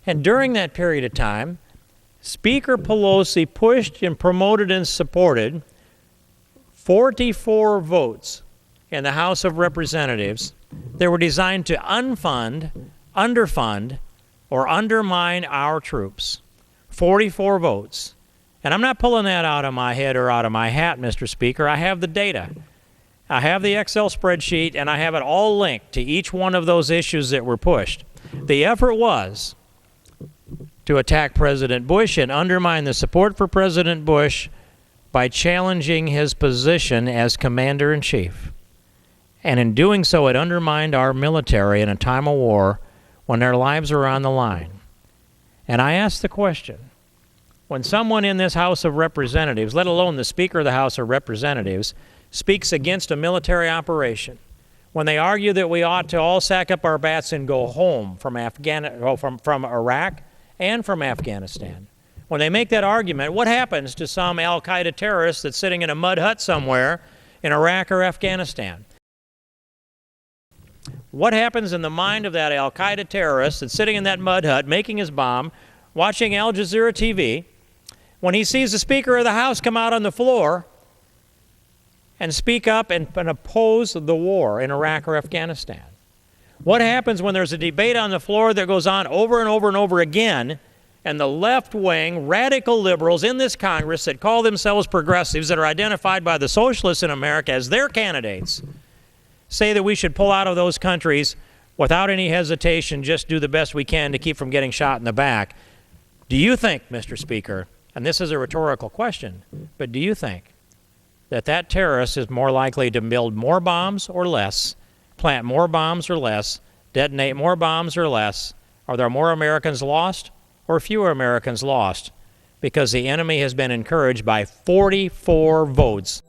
And during that period of time, Speaker Pelosi pushed and promoted and supported 44 votes in the House of Representatives that were designed to unfund, underfund, or undermine our troops. 44 votes. And I'm not pulling that out of my head or out of my hat, Mr. Speaker. I have the data. I have the Excel spreadsheet, and I have it all linked to each one of those issues that were pushed. The effort was to attack President Bush and undermine the support for President Bush by challenging his position as Commander-in-Chief. And in doing so, it undermined our military in a time of war when their lives are on the line. And I ask the question, when someone in this House of Representatives, let alone the Speaker of the House of Representatives, speaks against a military operation, when they argue that we ought to all sack up our bats and go home from Iraq and from Afghanistan, when they make that argument, what happens to some al-Qaeda terrorist that's sitting in a mud hut somewhere in Iraq or Afghanistan? What happens in the mind of that al-Qaeda terrorist that's sitting in that mud hut making his bomb, watching Al Jazeera TV, when he sees the Speaker of the House come out on the floor and speak up and oppose the war in Iraq or Afghanistan? What happens when there's a debate on the floor that goes on over and over and over again, and the left-wing radical liberals in this Congress that call themselves progressives, that are identified by the socialists in America as their candidates, say that we should pull out of those countries without any hesitation, just do the best we can to keep from getting shot in the back? Do you think, Mr. Speaker, and this is a rhetorical question, but do you think that that terrorist is more likely to build more bombs or less, plant more bombs or less, detonate more bombs or less? Are there more Americans lost or fewer Americans lost because the enemy has been encouraged by 44 votes?